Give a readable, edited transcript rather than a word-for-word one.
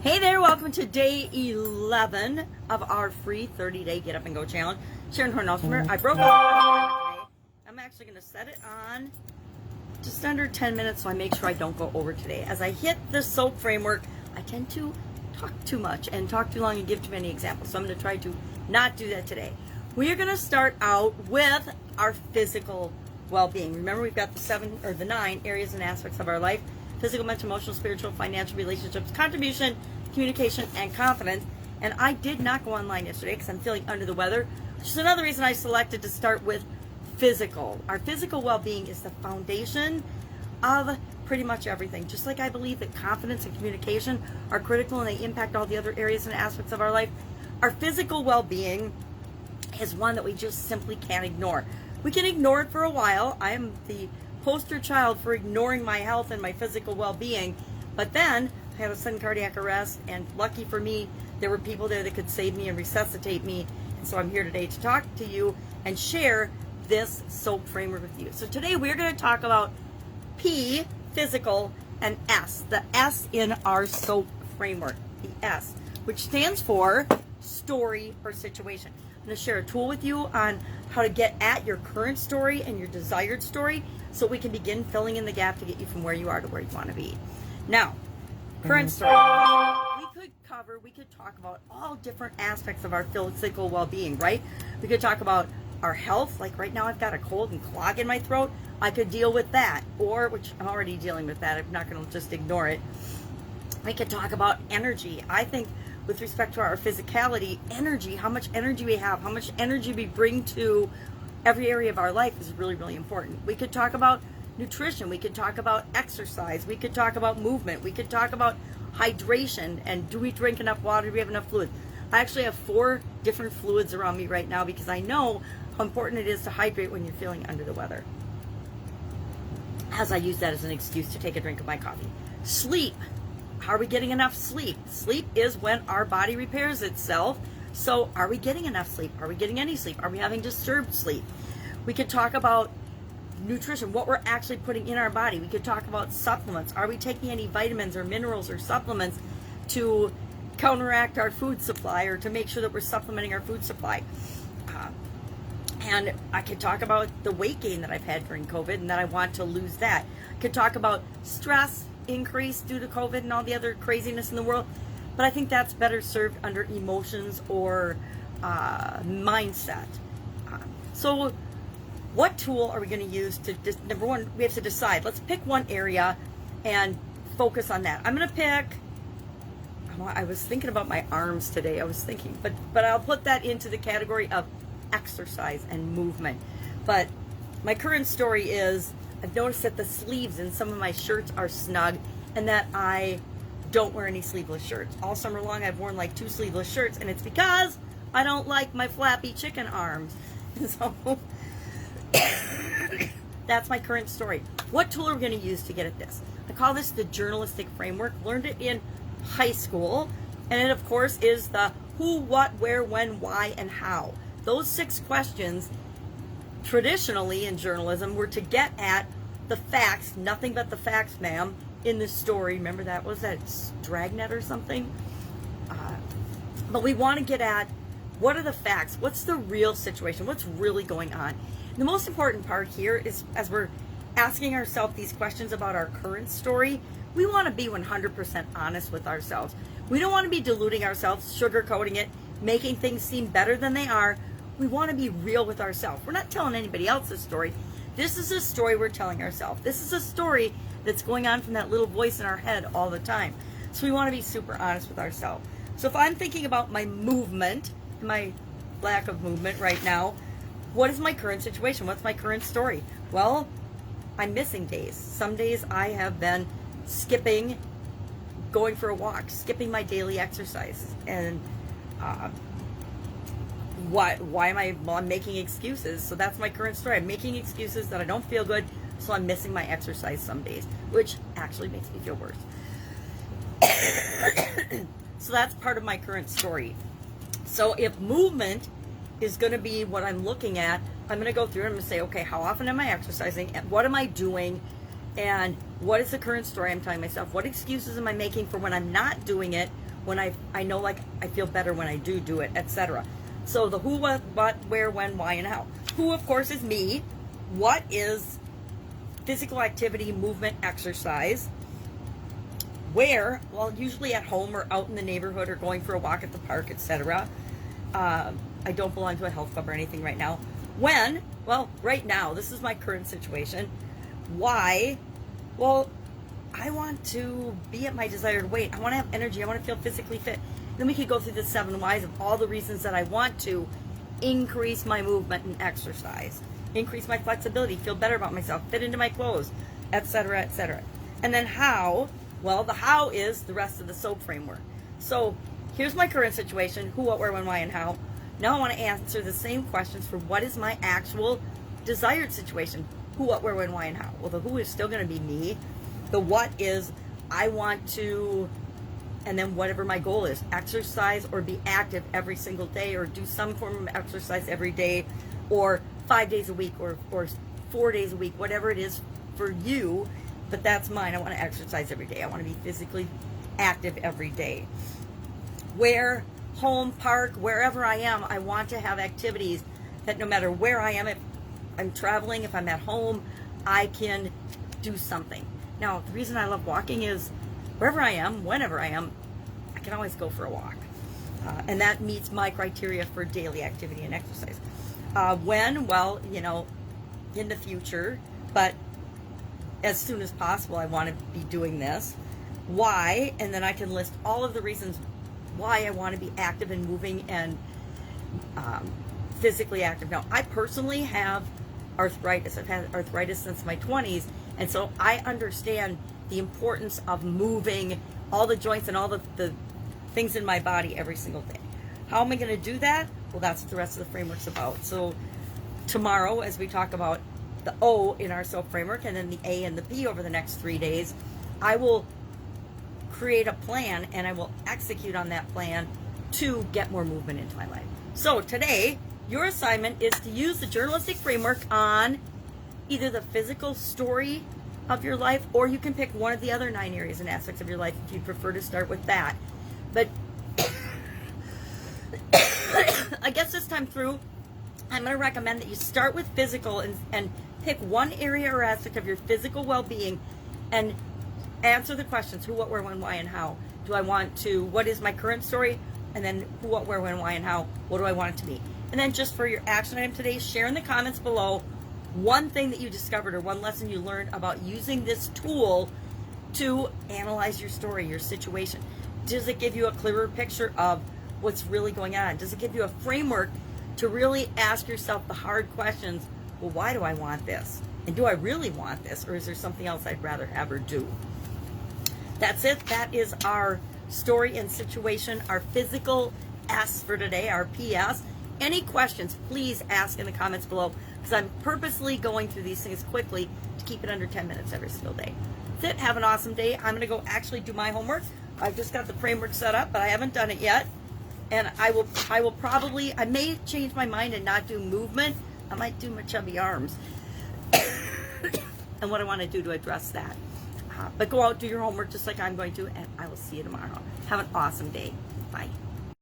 Hey there, welcome to day 11 of our free 30-day Get Up and Go challenge. Sharon Horne-Ellstrom. I broke up today. I'm actually going to set it on just under 10 minutes so I make sure I don't go over today. As I hit the SOAP framework, I tend to talk too much and talk too long and give too many examples. So I'm going to try to not do that today. We are going to start out with our physical well-being. Remember, we've got the 9 areas and aspects of our life: physical, mental, emotional, spiritual, financial, relationships, contribution, communication, and confidence. And I did not go online yesterday because I'm feeling under the weather, which is another reason I selected to start with physical. Our physical well-being is the foundation of pretty much everything. Just like I believe that confidence and communication are critical and they impact all the other areas and aspects of our life, our physical well-being is one that we just simply can't ignore. We can ignore it for a while. I am the poster child for ignoring my health and my physical well-being, but then I had a sudden cardiac arrest, and lucky for me, there were people there that could save me and resuscitate me. And so I'm here today to talk to you and share this SOAP framework with you. So today we're going to talk about P, physical, and S, the S in our SOAP framework, the S, which stands for story or situation. I'm going to share a tool with you on how to get at your current story and your desired story so we can begin filling in the gap to get you from where you are to where you want to be. Now, current story. We could talk about all different aspects of our physical well-being, right? We could talk about our health, like right now I've got a cold and clog in my throat. I could deal with that, or, which I'm already dealing with that, I'm not going to just ignore it. We could talk about energy. I think with respect to our physicality, energy, how much energy we have, how much energy we bring to every area of our life is really, really important. We could talk about nutrition. We could talk about exercise. We could talk about movement. We could talk about hydration and do we drink enough water? Do we have enough fluids? I actually have 4 different fluids around me right now because I know how important it is to hydrate when you're feeling under the weather, as I use that as an excuse to take a drink of my coffee. Sleep. Are we getting enough sleep? Sleep is when our body repairs itself. So are we getting enough sleep? Are we getting any sleep? Are we having disturbed sleep? We could talk about nutrition, what we're actually putting in our body. We could talk about supplements. Are we taking any vitamins or minerals or supplements to counteract our food supply or to make sure that we're supplementing our food supply? And I could talk about the weight gain that I've had during COVID and that I want to lose that. I could talk about stress increase due to COVID and all the other craziness in the world, but I think that's better served under emotions or mindset. So what tool are we going to use to, number one, we have to decide. Let's pick one area and focus on that. I'm going to pick, I was thinking about my arms today. But I'll put that into the category of exercise and movement. But my current story is I've noticed that the sleeves in some of my shirts are snug and that I don't wear any sleeveless shirts. All summer long I've worn like 2 sleeveless shirts, and it's because I don't like my flappy chicken arms. So that's my current story. What tool are we going to use to get at this? I call this the journalistic framework. Learned it in high school, and it of course is the who, what, where, when, why, and how. Those 6 questions traditionally in journalism were to get at the facts, nothing but the facts, ma'am, in the story. Remember that? Was that Dragnet or something? But we want to get at what are the facts? What's the real situation? What's really going on? And the most important part here is, as we're asking ourselves these questions about our current story, we want to be 100% honest with ourselves. We don't want to be deluding ourselves, sugarcoating it, making things seem better than they are. We want to be real with ourselves. We're not telling anybody else's story. This is a story we're telling ourselves. This is a story that's going on from that little voice in our head all the time. So we want to be super honest with ourselves. So if I'm thinking about my movement, my lack of movement right now, what is my current situation? What's my current story? Well, I'm missing days. Some days I have been skipping, going for a walk, skipping my daily exercise. And why am I? Well, I'm making excuses. So that's my current story. I'm making excuses that I don't feel good, so I'm missing my exercise some days, which actually makes me feel worse. So that's part of my current story. So if movement is going to be what I'm looking at, I'm going to go through and I'm going to say, okay, how often am I exercising? And what am I doing? And what is the current story I'm telling myself? What excuses am I making for when I'm not doing it? when I know like I feel better when I do it, etc. So the who, what, where, when, why, and how. Who, of course, is me. What is physical activity, movement, exercise. Where? Well, usually at home or out in the neighborhood or going for a walk at the park, etc. I don't belong to a health club or anything right now. When? Well, right now, this is my current situation. Why? Well, I want to be at my desired weight. I want to have energy. I want to feel physically fit. Then we could go through the 7 whys of all the reasons that I want to increase my movement and exercise, increase my flexibility, feel better about myself, fit into my clothes, etc., etc. And then how? Well, the how is the rest of the SOAP framework. So here's my current situation: who, what, where, when, why, and how. Now I want to answer the same questions for what is my actual desired situation: who, what, where, when, why, and how. Well, the who is still going to be me. The what is I want to, and then whatever my goal is, exercise or be active every single day, or do some form of exercise every day, or 5 days a week, or 4 days a week, whatever it is for you. But that's mine. I want to exercise every day. I want to be physically active every day. Where, home, park, wherever I am, I want to have activities that no matter where I am, if I'm traveling, if I'm at home, I can do something. Now, the reason I love walking is wherever I am, whenever I am, I can always go for a walk. And that meets my criteria for daily activity and exercise. When? Well, you know, in the future, but as soon as possible, I want to be doing this. Why? And then I can list all of the reasons why I want to be active and moving and physically active. Now, I personally have arthritis. I've had arthritis since my 20s, and so I understand the importance of moving all the joints and all the things in my body every single day. How am I going to do that? Well, that's what the rest of the framework's about. So tomorrow, as we talk about the O in our SOAP framework, and then the A and the P over the next 3 days, I will create a plan and I will execute on that plan to get more movement into my life. So today, your assignment is to use the journalistic framework on either the physical story of your life, or you can pick one of the other 9 areas and aspects of your life if you prefer to start with that. But I guess this time through, I'm going to recommend that you start with physical and pick one area or aspect of your physical well-being and answer the questions: who, what, where, when, why, and how. Do I want to, what is my current story? And then who, what, where, when, why, and how. What do I want it to be? And then just for your action item today, share in the comments below one thing that you discovered or one lesson you learned about using this tool to analyze your story, your situation. Does it give you a clearer picture of what's really going on? Does it give you a framework to really ask yourself the hard questions? Well, why do I want this? And do I really want this? Or is there something else I'd rather have or do? That's it. That is our story and situation, our physical S for today, our PS. Any questions, please ask in the comments below, because I'm purposely going through these things quickly to keep it under 10 minutes every single day. That's it. Have an awesome day. I'm going to go actually do my homework. I've just got the framework set up, but I haven't done it yet. And I will probably, I may change my mind and not do movement. I might do my chubby arms. And what I want to do to address that. But go out, do your homework just like I'm going to, and I will see you tomorrow. Have an awesome day. Bye.